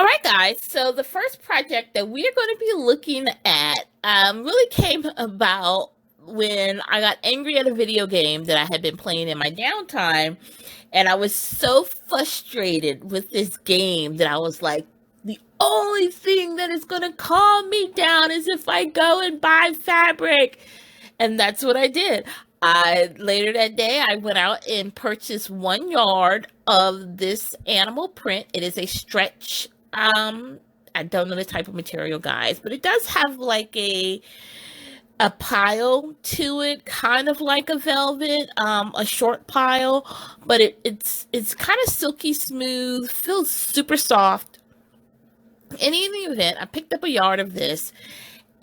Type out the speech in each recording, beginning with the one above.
All right, guys. So the first project that we are going to be looking at really came about when I got angry at a video game that I had been playing in my downtime, and I was so frustrated with this game that I was like, the only thing that is going to calm me down is if I go and buy fabric. And that's what I did. I later that day I went out and purchased 1 yard of this animal print. It is a stretch. I don't know the type of material, guys, but it does have like a pile to it, kind of like a velvet, a short pile, but it's kind of silky smooth, feels super soft. In any event, I picked up a yard of this,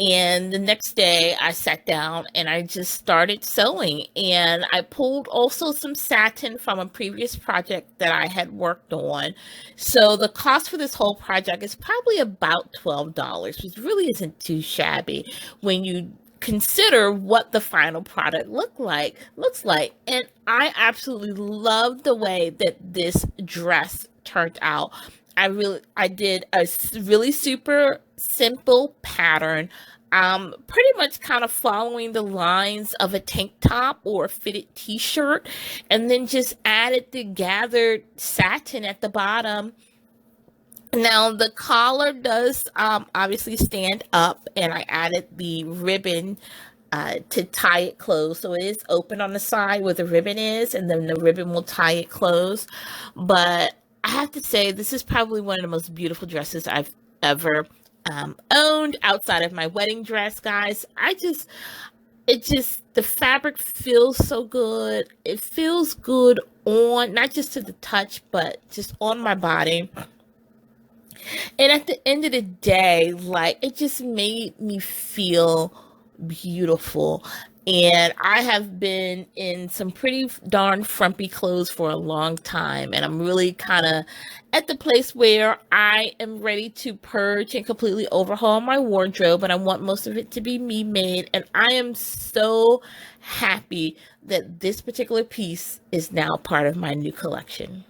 and the next day I sat down and I just started sewing. And I pulled also some satin from a previous project that I had worked on. So the cost for this whole project is probably about $12, which really isn't too shabby when you consider what the final product looks like. And I absolutely love the way that this dress turned out. I did a really super simple pattern, pretty much kind of following the lines of a tank top or a fitted t-shirt, and then just added the gathered satin at the bottom. Now the collar does obviously stand up, and I added the ribbon to tie it closed. So it is open on the side where the ribbon is, and then the ribbon will tie it closed. But I have to say, this is probably one of the most beautiful dresses I've ever owned outside of my wedding dress, guys. The fabric feels so good. It feels good on, not just to the touch, but just on my body. And at the end of the day, like, it just made me feel beautiful. And I have been in some pretty darn frumpy clothes for a long time. And I'm really kind of at the place where I am ready to purge and completely overhaul my wardrobe. And I want most of it to be me made. And I am so happy that this particular piece is now part of my new collection.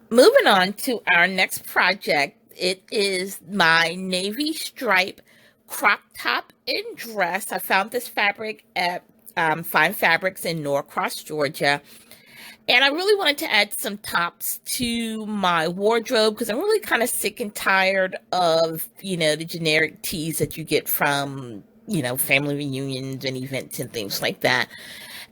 Moving on to our next project, it is my navy stripe crop top and dress. I found this fabric at Fine Fabrics in Norcross, Georgia. And I really wanted to add some tops to my wardrobe because I'm really kind of sick and tired of, the generic tees that you get from, family reunions and events and things like that.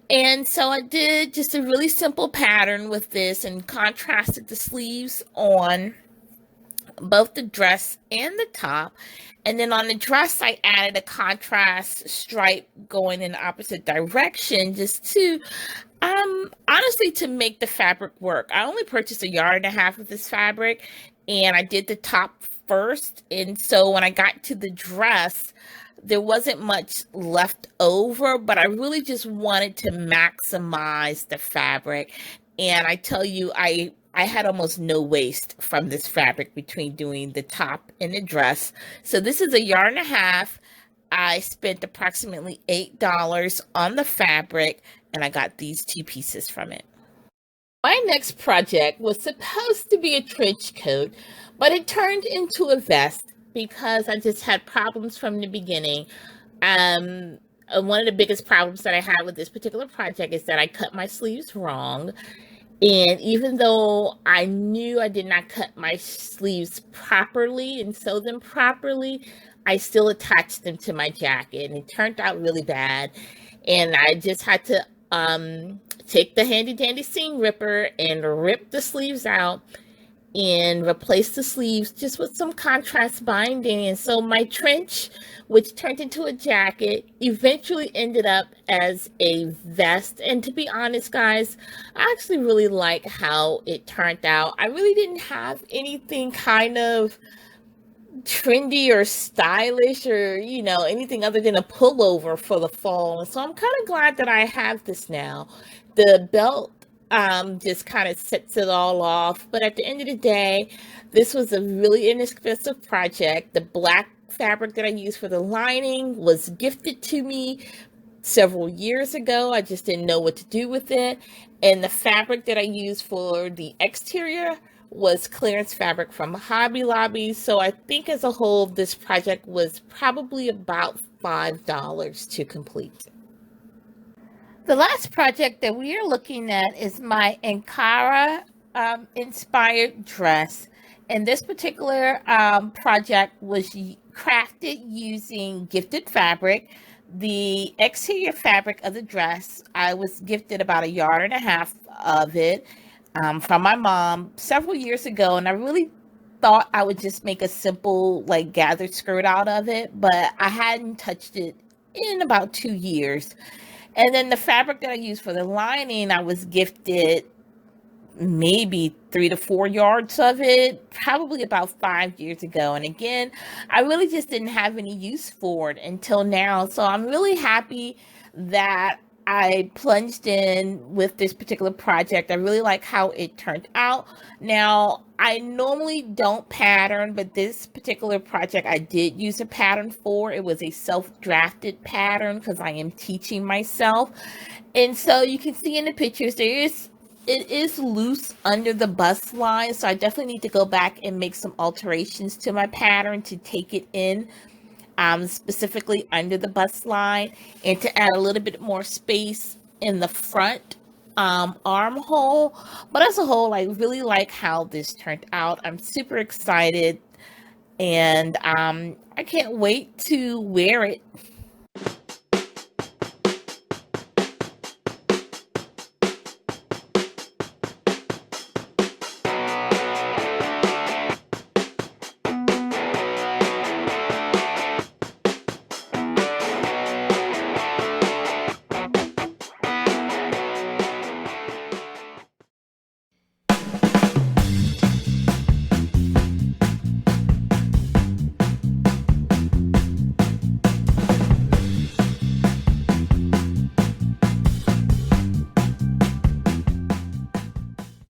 And so I did just a really simple pattern with this and contrasted the sleeves on both the dress and the top. And then on the dress, I added a contrast stripe going in the opposite direction just to, honestly, to make the fabric work. I only purchased 1.5 yards of this fabric, and I did the top first. And so when I got to the dress, there wasn't much left over, but I really just wanted to maximize the fabric. And I tell you, I had almost no waste from this fabric between doing the top and the dress. So this is 1.5 yards. I spent approximately $8 on the fabric, and I got these 2 pieces from it. My next project was supposed to be a trench coat, but it turned into a vest because I just had problems from the beginning. One of the biggest problems that I had with this particular project is that I cut my sleeves wrong. And even though I knew I did not cut my sleeves properly and sew them properly, I still attached them to my jacket, and it turned out really bad. And I just had to take the handy dandy seam ripper and rip the sleeves out and replace the sleeves just with some contrast binding. And so my trench, which turned into a jacket, eventually ended up as a vest. And to be honest, guys, I actually really like how it turned out. I really didn't have anything kind of trendy or stylish or, anything other than a pullover for the fall. And so I'm kind of glad that I have this now. The belt just kind of sets it all off. But at the end of the day, this was a really inexpensive project. The black fabric that I used for the lining was gifted to me several years ago. I just didn't know what to do with it. And the fabric that I used for the exterior was clearance fabric from Hobby Lobby. So I think as a whole, this project was probably about $5 to complete. The last project that we are looking at is my Ankara inspired dress. And this particular project was crafted using gifted fabric. The exterior fabric of the dress, I was gifted about a yard and a half of it from my mom several years ago. And I really thought I would just make a simple, like, gathered skirt out of it, but I hadn't touched it in about 2 years. And then the fabric that I used for the lining, I was gifted maybe 3 to 4 yards of it, probably about 5 years ago. And again, I really just didn't have any use for it until now. So I'm really happy that I plunged in with this particular project. I really like how it turned out. Now, I normally don't pattern, but this particular project I did use a pattern for. It was a self-drafted pattern because I am teaching myself. And so you can see in the pictures, it is loose under the bust line, so I definitely need to go back and make some alterations to my pattern to take it in specifically under the bust line, and to add a little bit more space in the front armhole. But as a whole, I really like how this turned out. I'm super excited, and I can't wait to wear it.